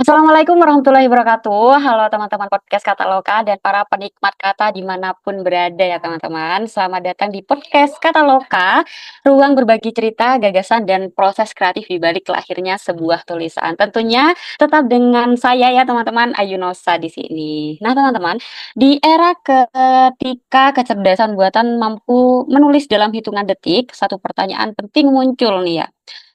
Assalamualaikum warahmatullahi wabarakatuh. Halo teman-teman podcast Kata Loka dan para penikmat kata dimanapun berada ya teman-teman. Selamat datang di podcast Kata Loka, ruang berbagi cerita, gagasan, dan proses kreatif di balik lahirnya sebuah tulisan. Tentunya tetap dengan saya ya teman-teman, Ayunosa di sini. Nah teman-teman, di era ketika kecerdasan buatan mampu menulis dalam hitungan detik, satu pertanyaan penting muncul nih ya,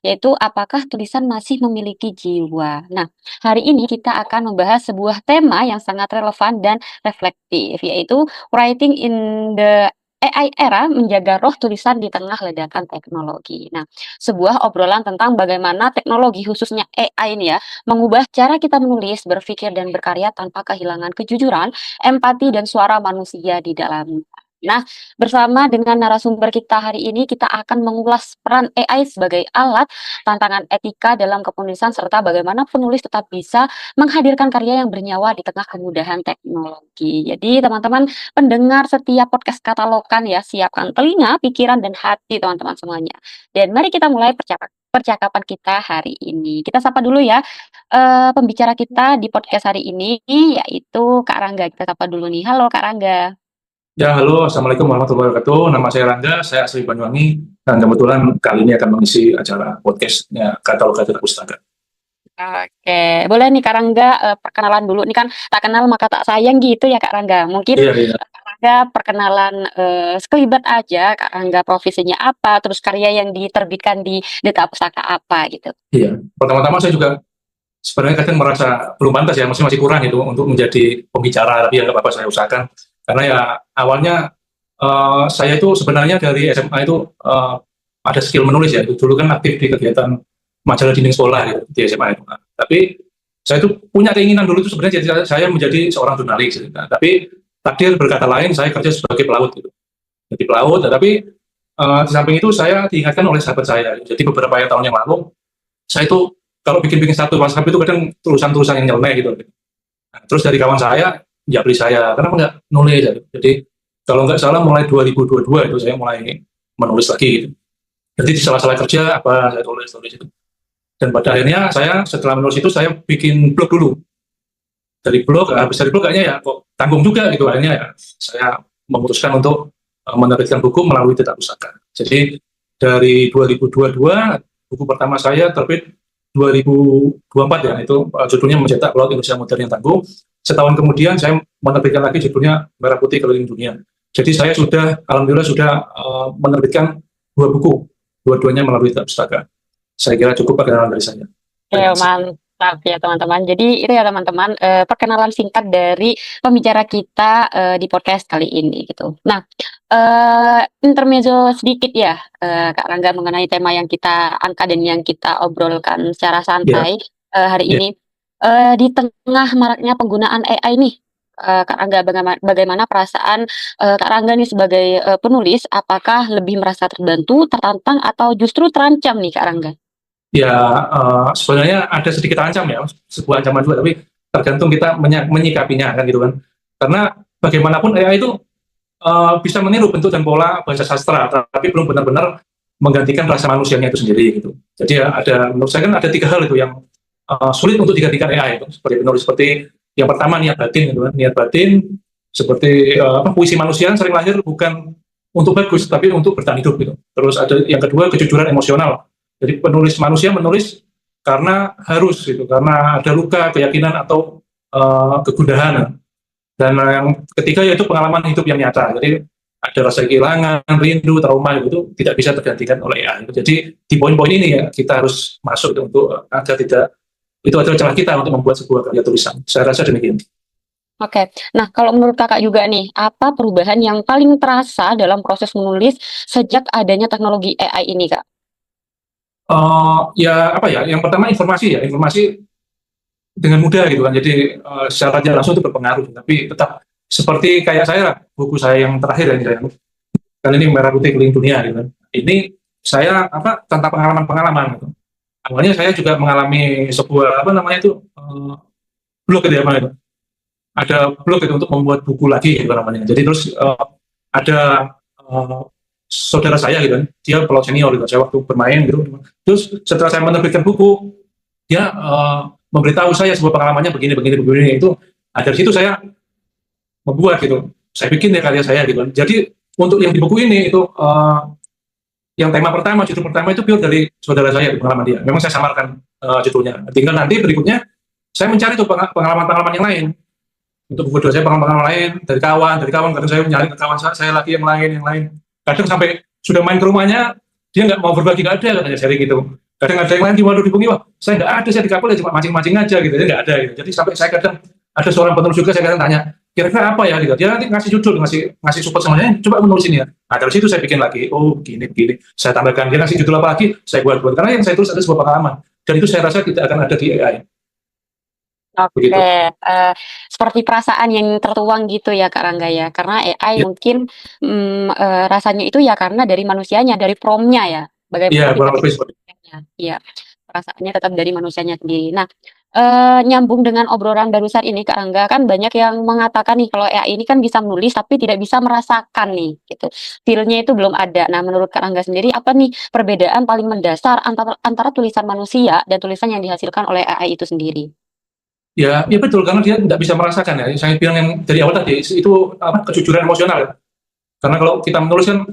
yaitu apakah tulisan masih memiliki jiwa? Nah, hari ini kita akan membahas sebuah tema yang sangat relevan dan reflektif, yaitu writing in the AI era menjaga roh tulisan di tengah ledakan teknologi. Nah, sebuah obrolan tentang bagaimana teknologi khususnya AI ini ya, mengubah cara kita menulis, berpikir, dan berkarya tanpa kehilangan kejujuran, empati, dan suara manusia di dalamnya. Nah, bersama dengan narasumber kita hari ini, kita akan mengulas peran AI sebagai alat, tantangan etika dalam kepenulisan, serta bagaimana penulis tetap bisa menghadirkan karya yang bernyawa di tengah kemudahan teknologi. Jadi teman-teman pendengar setiap podcast Katalokan ya, siapkan telinga, pikiran, dan hati teman-teman semuanya. Dan mari kita mulai percakapan kita hari ini. Kita sapa dulu ya pembicara kita di podcast hari ini, yaitu Kak Rangga. Kita sapa dulu nih. Halo Kak Rangga. Ya, halo, Assalamualaikum warahmatullahi wabarakatuh. Nama saya Rangga, saya asli Banyuwangi, dan kebetulan kali ini akan mengisi acara podcastnya Katalog Tidak Pustaka. Oke, boleh nih Kak Rangga perkenalan dulu. Ini kan tak kenal maka tak sayang gitu ya Kak Rangga. Mungkin Iya, iya, Kak Rangga perkenalan sekelibat aja. Kak Rangga profesinya apa, terus karya yang diterbitkan di Duta Pustaka apa gitu. iya. Pertama-tama saya juga sebenarnya kadang merasa belum pantas ya, masih kurang itu untuk menjadi pembicara, tapi ya nggak apa-apa saya usahakan. Karena ya awalnya saya itu sebenarnya dari SMA itu ada skill menulis ya. Dulu kan aktif di kegiatan majalah dinding sekolah gitu, di SMA itu. Nah, tapi saya itu punya keinginan dulu itu sebenarnya saya menjadi seorang jurnalis. Gitu. Nah, tapi takdir berkata lain, saya kerja sebagai pelaut gitu. Jadi pelaut, tetapi di samping itu saya diingatkan oleh sahabat saya. Jadi beberapa tahun yang lalu, saya itu kalau bikin-bikin satu WhatsApp itu kadang tulisan-tulisan yang nyeleneh gitu. Nah, terus dari kawan saya, ya beli saya, kenapa nggak nulis? Gitu. Jadi kalau nggak salah mulai 2022 itu saya mulai menulis lagi gitu. Jadi di sela-sela kerja apa saya tulis itu. Dan pada akhirnya saya setelah menulis itu saya bikin blog dulu. Dari blog, habis dari blog kayaknya ya kok tanggung juga gitu. Akhirnya ya saya memutuskan untuk menerbitkan buku melalui Tidak Pustaka. Jadi dari 2022 buku pertama saya terbit 2024 ya, itu judulnya Mencetak Pelaut Indonesia Modern yang Tangguh. Setahun kemudian saya menerbitkan lagi judulnya Merah Putih Keliling Dunia. Jadi saya sudah, alhamdulillah sudah menerbitkan 2 buku, dua-duanya melalui Tidak Pustaka. Saya kira cukup perkenalan dari saya. Mantap ya teman-teman. Jadi itu ya teman-teman perkenalan singkat dari pembicara kita di podcast kali ini gitu. Nah, intermezzo sedikit ya Kak Rangga mengenai tema yang kita angkat dan yang kita obrolkan secara Ya, santai hari ya. ini. Di tengah maraknya penggunaan AI nih, Kak Rangga, bagaimana perasaan Kak Rangga nih sebagai penulis? Apakah lebih merasa terbantu, tertantang, atau justru terancam nih Kak Rangga? Ya, sebenarnya ada sedikit ancam ya, sebuah ancaman juga, tapi tergantung kita menyikapinya kan gitu kan. Karena bagaimanapun AI itu bisa meniru bentuk dan pola bahasa sastra, tapi belum benar-benar menggantikan rasa manusianya itu sendiri gitu. Jadi ya ada, menurut saya kan ada 3 hal itu yang sulit untuk digantikan AI itu. Seperti penulis, seperti yang pertama niat batin gitu kan. Niat batin seperti puisi manusia sering lahir bukan untuk bagus, tapi untuk bertahan hidup gitu. Terus ada yang kedua kejujuran emosional. Jadi penulis manusia menulis karena harus gitu, karena ada luka, keyakinan atau kegundahan. Dan yang ketiga yaitu pengalaman hidup yang nyata. Jadi ada rasa kehilangan, rindu, trauma itu tidak bisa tergantikan oleh AI. Jadi di poin-poin ini ya kita harus masuk untuk agar tidak, itu adalah celah kita untuk membuat sebuah karya tulisan. Saya rasa demikian. Oke, nah kalau menurut kakak juga nih, apa perubahan yang paling terasa dalam proses menulis sejak adanya teknologi AI ini, Kak? Ya apa ya? Yang pertama informasi ya, informasi dengan mudah gitu kan. Jadi secara tidak langsung itu berpengaruh. Tapi tetap seperti kayak saya lah, buku saya yang terakhir yang saya kan ini Merah Putih Keliling Dunia gitu kan. Ini saya tentang pengalaman-pengalaman gitu. Awalnya saya juga mengalami sebuah itu blog gitu ya, itu ada blog itu untuk membuat buku lagi gitu namanya. Jadi terus ada uh, saudara saya gitu kan, dia pelaut senior gitu, saya waktu bermain gitu. Terus setelah saya menerbitkan buku, dia memberitahu saya sebuah pengalamannya begini begini begini itu. Dari situ saya membuat gitu. Saya bikin ya karya saya gitu. Jadi untuk yang di buku ini itu yang tema pertama, judul pertama itu pure dari saudara saya, pengalaman dia. Memang saya samarkan judulnya. Tinggal nanti berikutnya saya mencari tuh pengalaman-pengalaman yang lain. Untuk buku kedua saya pengalaman-pengalaman lain dari kawan kadang saya nyari ke kawan saya lagi yang lain. Kadang sampai sudah main ke rumahnya, dia nggak mau berbagi, nggak ada katanya sharing gitu. Kadang ada yang lain di waduh di bumi, wah saya nggak ada, saya di kapal ya cuma mancing-mancing aja gitu, ya nggak ada gitu. Jadi sampai saya kadang ada seorang penulis juga saya kadang tanya, kira-kira apa ya gitu. Dia nanti ngasih judul, ngasih support sama saya, coba menulis ini ya. Nah dari situ saya bikin lagi, oh gini, saya tambahkan, dia ngasih judul apa lagi, saya buat. Karena yang saya tulis ada sebuah pengalaman, dan itu saya rasa tidak akan ada di AI. Oke, Begitu. seperti perasaan yang tertuang gitu ya Kak Rangga ya. Karena AI Ya, mungkin rasanya itu ya karena dari manusianya, dari prompt-nya ya. ya Bagaimana kurang lebih diketik seperti itu. manusianya. Iya, perasaannya tetap dari manusianya sendiri. Nah, nyambung dengan obrolan barusan ini Kak Rangga, kan banyak yang mengatakan nih kalau AI ini kan bisa menulis tapi tidak bisa merasakan nih gitu. Feel-nya itu belum ada. Nah, menurut Kak Rangga sendiri apa nih perbedaan paling mendasar antara tulisan manusia dan tulisan yang dihasilkan oleh AI itu sendiri? Ya betul, karena dia tidak bisa merasakan ya. Saya bilang yang dari awal tadi, itu apa, kejujuran emosional ya. Karena kalau kita menulis kan,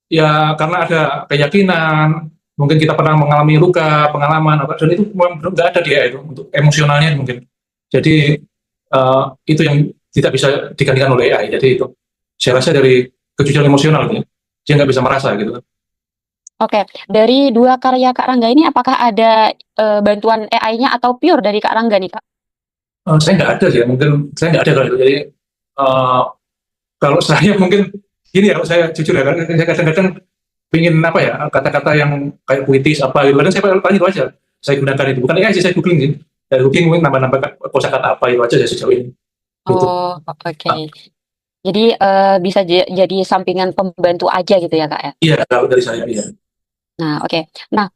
ya karena ada keyakinan, mungkin kita pernah mengalami luka, pengalaman, apa, dan itu memang nggak ada dia itu, untuk emosionalnya mungkin. Jadi, itu yang tidak bisa digantikan oleh AI. Jadi itu, saya rasa dari kejujuran emosional gitu ya, dia nggak bisa merasa gitu kan. Oke, dari dua karya Kak Rangga ini apakah ada bantuan AI-nya atau pure dari Kak Rangga nih Kak? Saya nggak ada sih, ya, mungkin saya nggak ada kalau itu. Jadi, eh, kalau saya mungkin gini ya, kalau saya jujur ya, saya kadang-kadang pingin apa ya, kata-kata yang kayak puitis apa gitu, kadang saya tanya itu aja, saya gunakan itu, bukan AI sih, saya googling sih, dari googling mungkin nambah-nambah kosakata apa itu aja ya sejauh ini gitu. Oh, oke. Ah, Jadi bisa jadi sampingan pembantu aja gitu ya Kak ya? iya kalau dari saya iya. Nah, oke. Nah,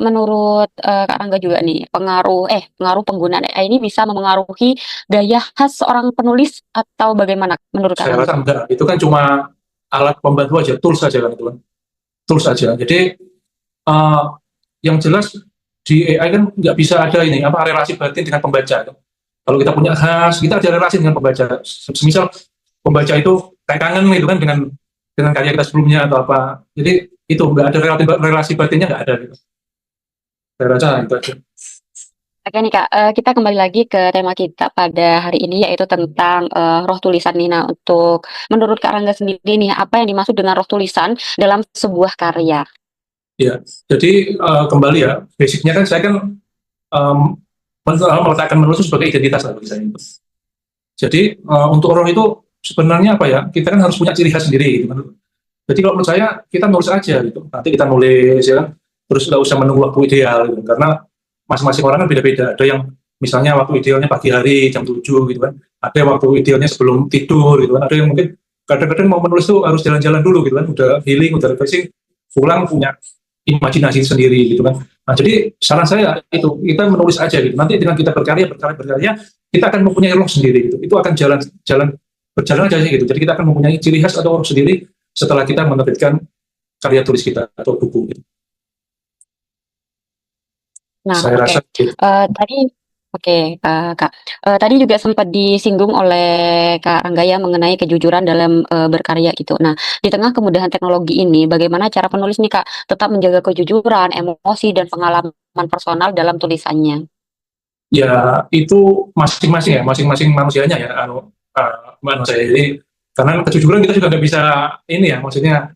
menurut Kak Rangga juga nih, pengaruh penggunaan AI ini bisa memengaruhi gaya khas seorang penulis atau bagaimana menurut Kak Saya Rangga? rasa enggak, itu kan cuma alat pembantu aja, tools saja kan itu kan, tools saja. Jadi, eh, yang jelas di AI kan nggak bisa ada ini apa, relasi batin dengan pembaca. Kalau kita punya khas, kita ada relasi dengan pembaca. Semisal pembaca itu kayak kangen gitu kan dengan karya kita sebelumnya atau apa. Jadi itu nggak ada relasi batinnya, nggak ada gitu. Saya rasa itu aja. Oke nih Kak, kita kembali lagi ke tema kita pada hari ini yaitu tentang roh tulisan nih. Nah, untuk menurut Kak Rangga sendiri nih, apa yang dimaksud dengan roh tulisan dalam sebuah karya? Ya, jadi kembali ya, basicnya kan saya kan em, meletakkan menulis itu sebagai identitas lah bagi saya. Jadi untuk roh itu sebenarnya apa ya? Kita kan harus punya ciri khas sendiri gitu kan. Jadi kalau menurut saya kita nulis aja gitu. Nanti kita nulis ya kan. Terus nggak usah menunggu waktu ideal gitu. Karena masing-masing orang kan beda-beda. Ada yang misalnya waktu idealnya pagi hari jam 7 gitu kan. Ada yang waktu idealnya sebelum tidur gitu kan. Ada yang mungkin kadang-kadang mau menulis tuh harus jalan-jalan dulu gitu kan. Udah healing, udah refreshing, pulang punya imajinasi sendiri gitu kan. Nah, jadi saran saya itu kita menulis aja gitu. Nanti dengan kita berkarya, kita akan mempunyai roh sendiri gitu. Itu akan jalan berjalan aja gitu. Jadi kita akan mempunyai ciri khas atau roh sendiri setelah kita menerbitkan karya tulis kita atau buku gitu. Nah, Saya oke. rasa gitu. Tadi oke, Kak. Tadi juga sempat disinggung oleh Kak Rangga ya mengenai kejujuran dalam berkarya gitu. Nah, di tengah kemudahan teknologi ini, bagaimana cara penulis nih Kak tetap menjaga kejujuran, emosi dan pengalaman personal dalam tulisannya? Ya itu masing-masing ya, masing-masing manusianya ya, saya. Jadi karena kejujuran kita juga nggak bisa ini ya, maksudnya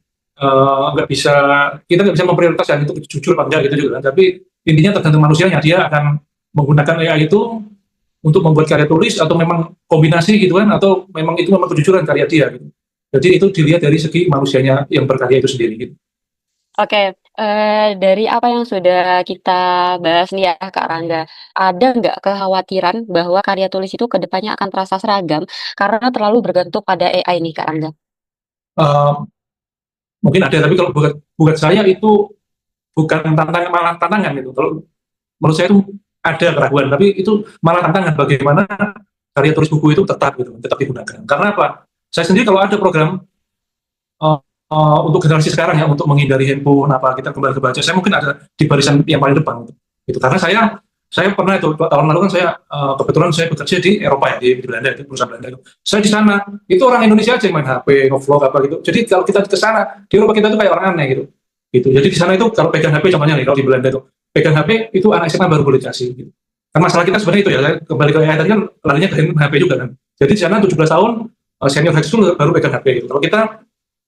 nggak bisa, kita nggak bisa memprioritaskan itu jujur apa enggak gitu juga kan. Tapi intinya tergantung manusianya, dia akan menggunakan AI itu untuk membuat karya tulis atau memang kombinasi gitu kan, atau memang itu memang kejujuran karya dia gitu. Jadi itu dilihat dari segi manusianya yang berkarya itu sendiri gitu. Oke, dari apa yang sudah kita bahas nih ya Kak Rangga, ada nggak kekhawatiran bahwa karya tulis itu ke depannya akan terasa seragam karena terlalu bergantung pada AI nih Kak Rangga? Eh, Mungkin ada, tapi kalau buat saya itu bukan tantangan, malah tantangan gitu. Kalau menurut saya itu ada keraguan, tapi itu malah tantangan bagaimana karya tulis buku itu tetap digunakan. Karena apa? Saya sendiri kalau ada program uh, untuk generasi sekarang ya, untuk menghindari handphone apa, kita kembali ke baca, saya mungkin ada di barisan yang paling depan gitu. Karena saya Saya pernah itu tahun lalu kan saya kebetulan saya bekerja di Eropa ya, di Belanda, di perusahaan Belanda itu. Saya di sana itu orang Indonesia aja yang main HP, ngevlog apa gitu. Jadi kalau kita ke sana di Eropa kita tuh kayak orang aneh gitu. Gitu. Jadi di sana itu kalau pegang HP contohnya nih kalau di Belanda itu pegang HP itu anak SMA baru boleh dikasih. Gitu. Kan masalah kita sebenarnya itu ya, saya kembali ke AI tadi kan larinya ke HP juga kan. Jadi di sana 17 tahun senior high school baru pegang HP gitu.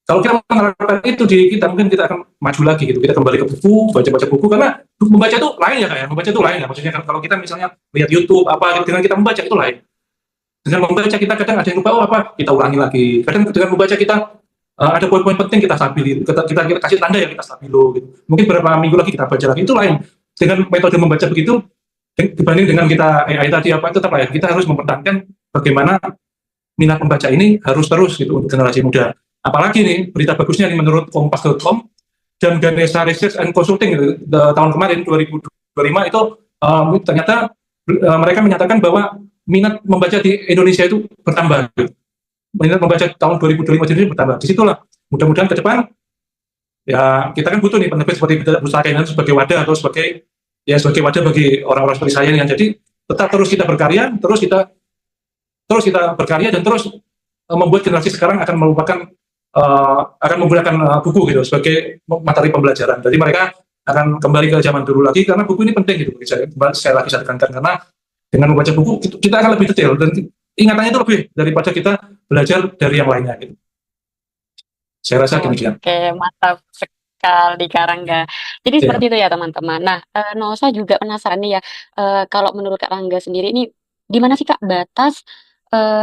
Kalau kita menerapkan itu di kita, mungkin kita akan maju lagi gitu. Kita kembali ke buku, baca-baca buku, karena membaca itu lain ya kayak, membaca itu lain ya. Maksudnya kalau kita misalnya lihat YouTube apa, dengan kita membaca itu lain. Dengan membaca kita kadang ada yang lupa, oh apa, kita ulangi lagi. Kadang dengan membaca kita ada poin-poin penting kita stabili, kita kasih tanda yang kita stabilo gitu. Mungkin beberapa minggu lagi kita baca lagi, itu lain. Dengan metode membaca begitu, dibanding dengan kita AI tadi apa, itu tetap lain. Kita harus mempertahankan bagaimana minat membaca ini harus terus gitu untuk generasi muda. Apalagi nih berita bagusnya nih menurut kompas.com dan Ganesha Research and Consulting gitu, tahun kemarin 2025 itu ternyata mereka menyatakan bahwa minat membaca di Indonesia itu bertambah. Gitu. Minat membaca tahun 2025 ini bertambah. Disitulah mudah-mudahan ke depan ya kita kan butuh nih penerbit seperti Pustaka Indah sebagai wadah atau sebagai wadah bagi orang-orang seperti saya yang jadi tetap terus kita berkarya, terus kita berkarya dan terus membuat generasi sekarang akan melupakan akan menggunakan buku gitu sebagai materi pembelajaran. Jadi mereka akan kembali ke zaman dulu lagi karena buku ini penting gitu. Saya lagi tekankan karena dengan membaca buku kita akan lebih detail dan ingatannya itu lebih daripada kita belajar dari yang lainnya gitu. Saya rasa demikian. Oke, mantap sekali Karangga. Jadi seperti itu ya teman-teman. Nah, Nosa juga penasaran nih ya, kalau menurut Kak Rangga sendiri ini di mana sih Kak batas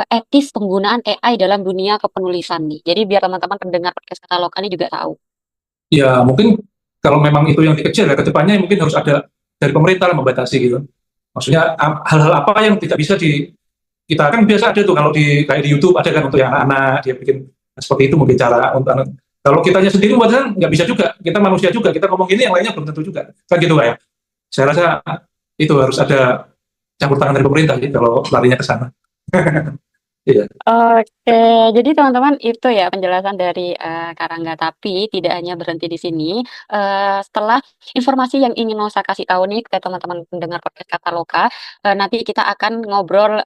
etis penggunaan AI dalam dunia kepenulisan nih. Jadi biar teman-teman pendengar podcast Kataloka ini juga tahu. Ya mungkin kalau memang itu yang dikejar ya kedepannya mungkin harus ada dari pemerintah membatasi gitu. Maksudnya hal-hal apa yang tidak bisa kita kan biasa ada tuh kalau kayak di YouTube ada kan untuk yang anak-anak dia bikin seperti itu mungkin cara untuk anak. Kalau kitanya sendiri buatan nggak bisa juga. Kita manusia juga kita ngomong gini yang lainnya belum tentu juga kan gitu kayak. Saya rasa itu harus ada campur tangan dari pemerintah gitu, kalau larinya ke sana. Iya. Oke, jadi teman-teman itu ya penjelasan dari Karangga. Tapi tidak hanya berhenti di sini. Setelah informasi yang ingin Nosa kasih tahu nih ke teman-teman pendengar podcast Kataloka, nanti kita akan ngobrol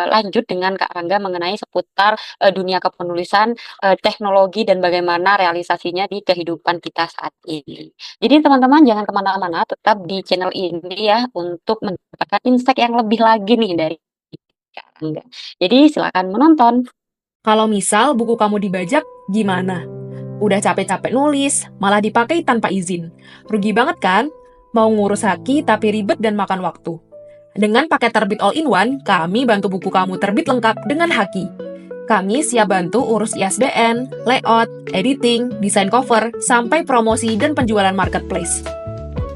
lanjut dengan Kak Rangga mengenai seputar dunia kepenulisan, teknologi dan bagaimana realisasinya di kehidupan kita saat ini. Jadi teman-teman jangan kemana-mana, tetap di channel ini ya untuk mendapatkan insight yang lebih lagi nih dari Kak Rangga. Jadi silakan menonton. Kalau misal buku kamu dibajak, gimana? Udah capek-capek nulis, malah dipakai tanpa izin. Rugi banget kan? Mau ngurus haki tapi ribet dan makan waktu. Dengan paket terbit all-in-one, kami bantu buku kamu terbit lengkap dengan haki. Kami siap bantu urus ISBN, layout, editing, desain cover, sampai promosi dan penjualan marketplace.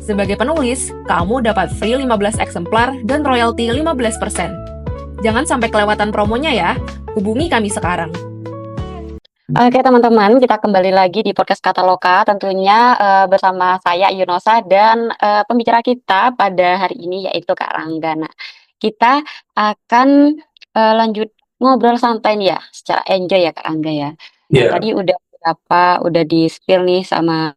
Sebagai penulis, kamu dapat free 15 eksemplar dan royalti 15%. Jangan sampai kelewatan promonya ya. Hubungi kami sekarang. Oke teman-teman, kita kembali lagi di podcast Kataloka tentunya bersama saya Yunosa dan pembicara kita pada hari ini yaitu Kak Rangga. Nah, kita akan lanjut ngobrol santai nih ya, secara enjoy ya Kak Rangga ya. Yeah. Tadi udah di-spill nih sama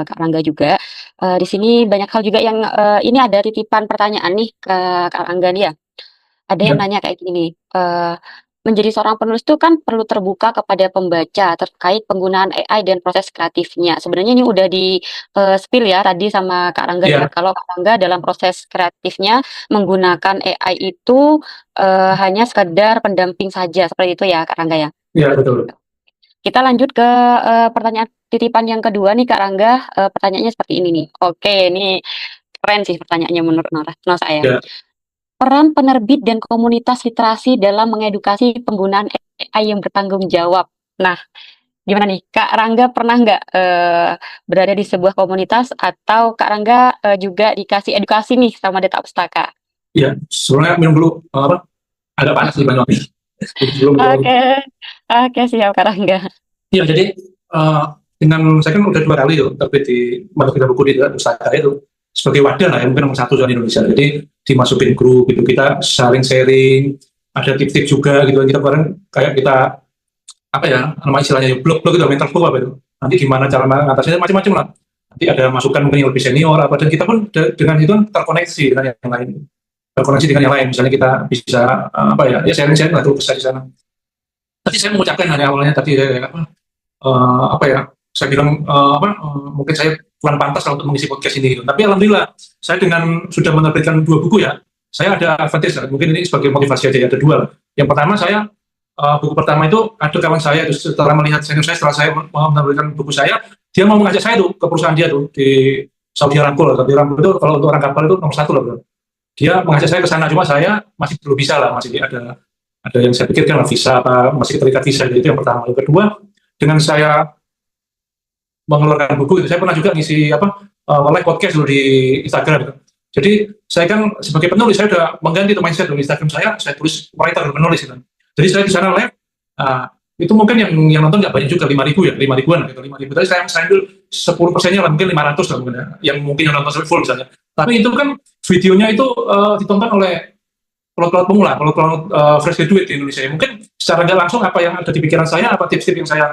Kak Rangga juga. Di sini banyak hal juga yang ini ada titipan pertanyaan nih ke Kak Rangga nih ya. Ada yang nanya kayak gini, menjadi seorang penulis itu kan perlu terbuka kepada pembaca terkait penggunaan AI dan proses kreatifnya. Sebenarnya ini udah di-spill ya tadi sama Kak Rangga ya. Kalau Kak Rangga dalam proses kreatifnya menggunakan AI itu hanya sekedar pendamping saja, seperti itu ya Kak Rangga ya? Iya, betul. Kita lanjut ke pertanyaan titipan yang kedua nih Kak Rangga, pertanyaannya seperti ini nih. Oke, ini keren sih pertanyaannya menurut Nosa ya. Peran penerbit dan komunitas literasi dalam mengedukasi penggunaan AI yang bertanggung jawab. Nah, gimana nih, Kak Rangga pernah nggak berada di sebuah komunitas atau Kak Rangga juga dikasih edukasi nih sama Duta Pustaka? Iya, sebenarnya minum dulu agak panas di Banyuwangi. Oke, siap Kak Rangga. Iya, jadi dengan saya kan udah 2 kali tuh terbit di Maluku Buku di Duta Pustaka itu sebagai wadah lah yang mungkin nomor 1 di Indonesia. Jadi dimasukin grup gitu, kita sharing, ada tip-tip juga gitu. Kita kemarin kayak kita apa ya nama istilahnya blog gitu, mental blog apa itu. Nanti gimana cara mengatasinya macam-macam lah. nanti ada masukan mungkin yang lebih senior apa, dan kita pun dengan itu terkoneksi dengan yang lain, terkoneksi dengan yang lain. Misalnya kita bisa apa ya, ya sharing-sharing lah tuh besar di sana. Tadi saya mengucapkan dari awalnya tadi apa ya, saya bilang mungkin saya kurang pantas lah untuk mengisi podcast ini gitu. Tapi alhamdulillah saya dengan sudah menerbitkan 2 buku ya, saya ada advantage lah. Mungkin ini sebagai motivasi aja ya, ada 2. Yang pertama saya buku pertama itu ada kawan saya itu setelah melihat senior saya, setelah saya menerbitkan buku saya, dia mau mengajak saya tuh ke perusahaan dia tuh di Saudi Aramco. Saudi Aramco itu kalau untuk orang kapal itu nomor 1 lah bro. Dia mengajak saya ke sana, cuma saya masih belum bisa lah, masih ada yang saya pikirkan lah, visa apa masih terikat visa. Jadi itu yang pertama. Yang kedua, dengan saya mengeluarkan buku itu, saya pernah juga ngisi live podcast dulu di Instagram gitu. Jadi saya kan sebagai penulis, saya udah mengganti tuh mindset di Instagram saya tulis writer, penulis gitu. Jadi saya di sana live, itu mungkin yang nonton nggak banyak juga, 5.000 ya, 5.000-an gitu, 5.000. Tadi saya ambil 10%-nya lah, mungkin 500 lah mungkin ya, yang mungkin yang nonton full misalnya. Tapi itu kan videonya itu ditonton oleh pelot-pelot pemula, pelot-pelot fresh graduate di Indonesia. Mungkin secara nggak langsung apa yang ada di pikiran saya, apa tips-tips yang saya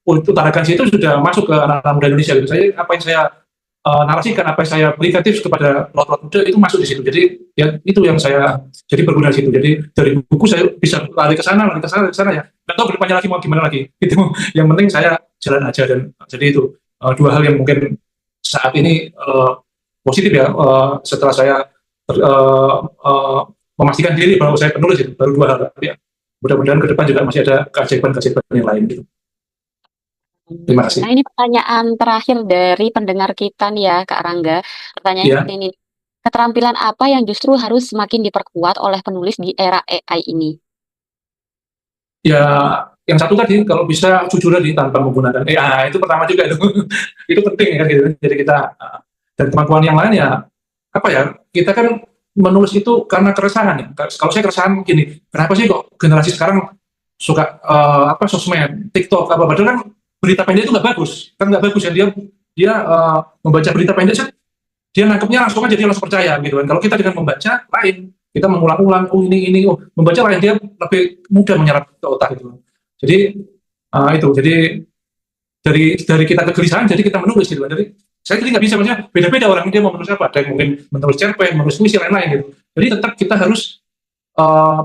utarakan situ sudah masuk ke anak-anak muda Indonesia gitu. Saya apa yang saya narasikan, apa yang saya berikan tips kepada pelot-pelot muda itu masuk di situ. Jadi ya itu yang saya jadi berguna di situ. Jadi dari buku saya bisa lari ke sana, ke sana ya. Nggak tahu kedepannya lagi mau gimana lagi. Itu yang penting saya jalan aja. Dan jadi itu 2 hal yang mungkin saat ini positif ya, setelah saya memastikan diri bahwa saya penulis itu, baru 2 hal. Tapi ya, mudah-mudahan ke depan juga masih ada keajaiban-keajaiban yang lain gitu. Terima kasih. Nah, ini pertanyaan terakhir dari pendengar kita nih ya, Kak Rangga. Pertanyaannya Ya, seperti ini. Keterampilan apa yang justru harus semakin diperkuat oleh penulis di era AI ini? ya yang satu tadi kalau bisa jujur tadi tanpa menggunakan AI itu pertama juga itu itu penting ya kan gitu. Jadi kita dan kemampuan yang lain ya apa ya, kita kan menulis itu karena keresahan ya. Kalau saya keresahan gini, kenapa sih kok generasi sekarang suka sosmed, TikTok apa, padahal kan berita pendek itu nggak bagus, kan nggak bagus ya, dia dia membaca berita pendek dia nangkepnya langsung aja, dia langsung percaya gitu kan. Kalau kita dengan membaca lain, kita mengulang-ulang, ini, membaca lain, dia lebih mudah menyerap ke otak gitu. Jadi itu, jadi dari kita kegelisahan, jadi kita menulis gitu kan. Jadi saya jadi nggak bisa, maksudnya beda-beda orang dia mau menulis apa, ada yang mungkin menulis cerpen, menulis puisi lain-lain gitu. Jadi tetap kita harus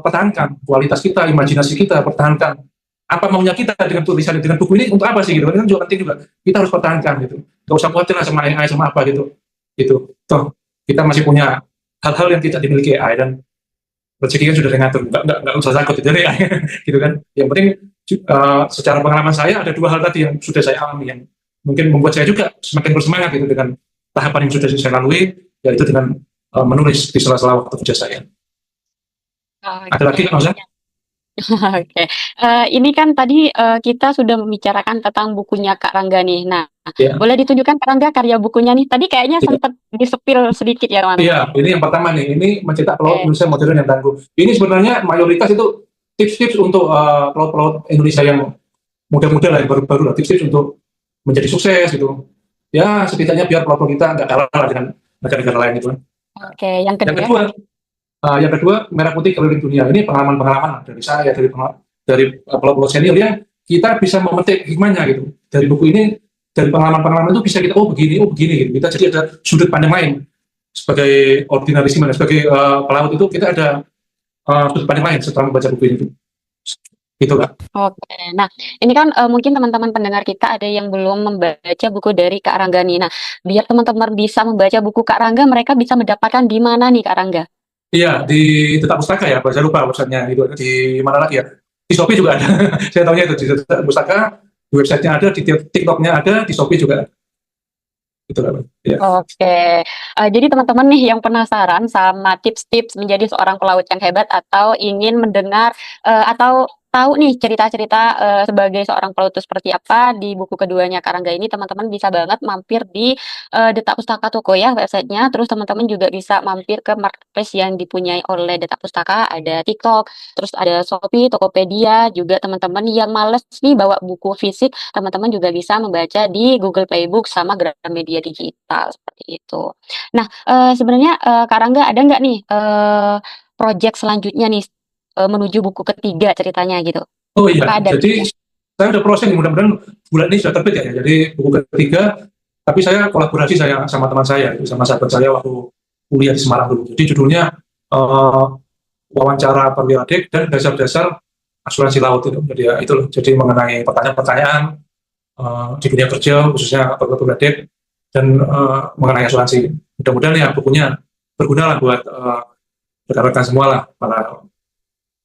pertahankan kualitas kita, imajinasi kita, pertahankan apa maunya kita dengan tulisan, dengan buku ini untuk apa sih gitu kan, juga penting juga, kita harus pertahankan gitu. Gak usah khawatir lah sama AI sama apa gitu. Itu toh kita masih punya hal-hal yang tidak dimiliki AI, dan rezeki kan sudah diatur, nggak usah takut dari AI gitu kan. Yang penting secara pengalaman saya ada 2 hal tadi yang sudah saya alami, yang mungkin membuat saya juga semakin bersemangat gitu dengan tahapan yang sudah saya lalui, yaitu dengan menulis di sela-sela waktu kerja saya. Ada lagi kan, Mas? Oke, ini kan tadi kita sudah membicarakan tentang bukunya Kak Rangga nih. Nah, Ya, boleh ditunjukkan Kak Rangga karya bukunya nih? Tadi kayaknya ya. sempat disepil sedikit ya, teman-teman. Iya, ini yang pertama nih, ini mencetak pelaut Oke. Indonesia modern yang tangguh. Ini sebenarnya mayoritas itu tips-tips untuk pelaut-pelaut Indonesia yang muda-muda lah, yang baru-baru lah, tips-tips untuk menjadi sukses gitu. Ya, setidaknya biar pelaut-pelaut kita nggak kalah lah dengan negara-negara lain gitu kan. Oke, yang Yang kedua. kedua, Merah Putih Keliling Dunia. Ini pengalaman-pengalaman dari saya, dari pelaut-pelaut senior yang kita bisa memetik hikmahnya gitu. Dari buku ini, dari pengalaman-pengalaman itu bisa kita, oh begini gitu. Kita jadi ada sudut pandang lain. Sebagai ordinarisme, sebagai pelaut itu kita ada sudut pandang lain setelah membaca buku ini. Gitu Kak. Oke, nah ini kan mungkin teman-teman pendengar kita ada yang belum membaca buku dari Kak Rangga nih. Nah, biar teman-teman bisa membaca buku Kak Rangga, mereka bisa mendapatkan di mana nih Kak Rangga? Iya, di Tetap Pustaka ya, saya lupa websitenya itu, di mana lagi ya? Di Shopee juga ada. Saya tahunya itu di Tetap Pustaka, di websitenya ada, di TikToknya ada, di Shopee juga ada. Gitu Kak. Ya. Oke, jadi teman-teman nih yang penasaran sama tips-tips menjadi seorang pelaut yang hebat atau ingin mendengar atau tahu nih cerita-cerita sebagai seorang pelaut itu seperti apa di buku keduanya Kak Rangga ini, teman-teman bisa banget mampir di Deta Pustaka Toko ya websitenya. Terus teman-teman juga bisa mampir ke marketplace yang dipunyai oleh Deta Pustaka, ada TikTok, terus ada Shopee, Tokopedia, juga teman-teman yang males nih bawa buku fisik, teman-teman juga bisa membaca di Google Playbook sama Gramedia Digital seperti itu. Nah, sebenarnya Kak Rangga ada nggak nih project selanjutnya nih menuju buku ketiga ceritanya gitu? Oh iya, Apa ada? jadi saya udah proses, mudah-mudahan bulan ini sudah terbit ya. Jadi buku ketiga Tapi saya kolaborasi sama teman saya, sama sahabat saya waktu kuliah di Semarang dulu. Jadi judulnya eh, wawancara perwira dek dan dasar-dasar asuransi laut itu. Jadi ya itu loh. Jadi mengenai pertanyaan-pertanyaan di dunia kerja khususnya perwira dek dan mengenai asuransi. Mudah-mudahan ya bukunya berguna lah buat rekan-rekan semua lah.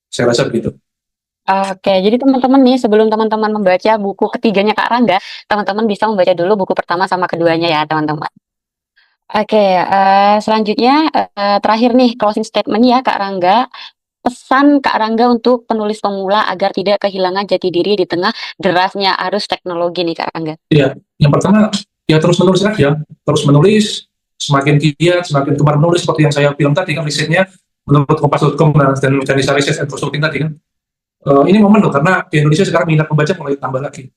Saya rasa begitu. Oke, jadi teman-teman nih sebelum teman-teman membaca buku ketiganya Kak Rangga, teman-teman bisa membaca dulu buku pertama sama keduanya ya teman-teman. Oke, selanjutnya terakhir nih closing statement ya Kak Rangga. Pesan Kak Rangga untuk penulis pemula agar tidak kehilangan jati diri di tengah derasnya arus teknologi nih Kak Rangga. Iya, yang pertama ya terus menulis aja, terus menulis, semakin giat, semakin gemar menulis seperti yang saya bilang tadi kan risetnya menurut kompas.com dan Indonesia Research and Consulting tadi kan. Ini momen loh karena di Indonesia sekarang minat membaca mulai tambah lagi.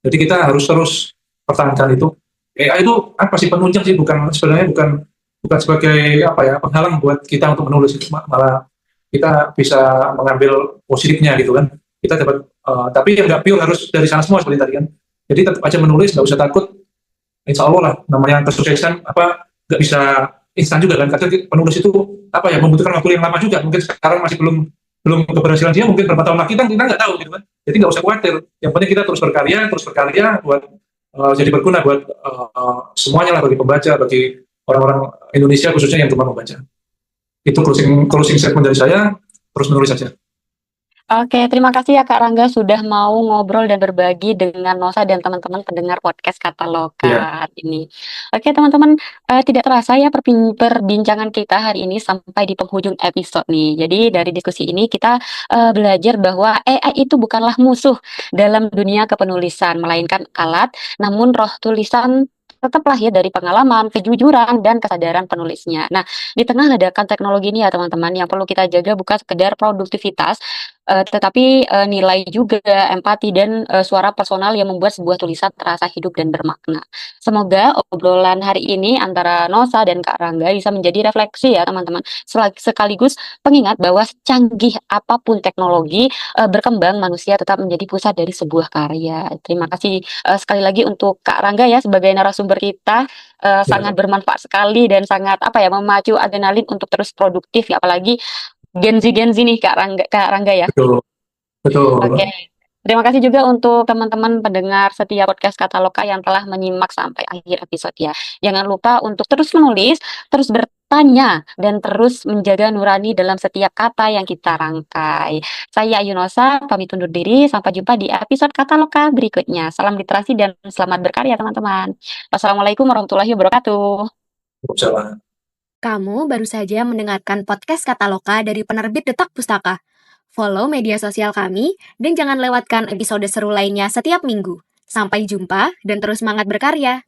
Jadi kita harus terus pertahankan itu. AI itu apa sih penunjang sih sebenarnya bukan sebagai apa ya penghalang buat kita untuk menulis itu malah kita bisa mengambil positifnya gitu kan. Kita dapat tapi yang nggak pure harus dari sana semua seperti tadi kan. Jadi tetap aja menulis, nggak usah takut. Insya Allah lah namanya kesuksesan apa nggak bisa instan juga kan. Kadang penulis itu apa ya membutuhkan waktu yang lama juga. Mungkin sekarang masih belum keberhasilan dia mungkin berapa tahun lagi kan kita nggak tahu gitu kan. Jadi nggak usah khawatir. Yang penting kita terus berkarya buat jadi berguna buat semuanya lah bagi pembaca, bagi orang-orang Indonesia khususnya yang gemar membaca. Itu closing statement dari saya. Terus menulis saja. Oke, terima kasih ya Kak Rangga sudah mau ngobrol dan berbagi dengan Nosa dan teman-teman pendengar podcast Kata Loka Iya. ini. Oke teman-teman, tidak terasa ya perbincangan kita hari ini sampai di penghujung episode nih. Jadi dari diskusi ini kita belajar bahwa AI itu bukanlah musuh dalam dunia kepenulisan, melainkan alat, namun roh tulisan tetap lahir dari pengalaman, kejujuran, dan kesadaran penulisnya. Nah, di tengah ledakan teknologi ini ya teman-teman, yang perlu kita jaga bukan sekedar produktivitas, tetapi nilai juga, empati, dan suara personal yang membuat sebuah tulisan terasa hidup dan bermakna. Semoga obrolan hari ini antara Nosa dan Kak Rangga bisa menjadi refleksi ya teman-teman, sekaligus pengingat bahwa secanggih apapun teknologi berkembang, manusia tetap menjadi pusat dari sebuah karya. Terima kasih sekali lagi untuk Kak Rangga ya sebagai narasumber kita, sangat Ya, bermanfaat sekali dan sangat apa ya memacu adrenalin untuk terus produktif ya, apalagi Gen Z nih Kak Rangga ya. betul, Oke. betul. Terima kasih juga untuk teman-teman pendengar setia podcast Kataloka yang telah menyimak sampai akhir episode ya. Jangan lupa untuk terus menulis, terus bertanya, dan terus menjaga nurani dalam setiap kata yang kita rangkai. Saya Yunosa, pamit undur diri. Sampai jumpa di episode Kataloka berikutnya. Salam literasi dan selamat berkarya teman-teman. Wassalamualaikum warahmatullahi wabarakatuh. Jalan. Kamu baru saja mendengarkan podcast Kataloka dari penerbit Detak Pustaka. Follow media sosial kami dan jangan lewatkan episode seru lainnya setiap minggu. Sampai jumpa dan terus semangat berkarya.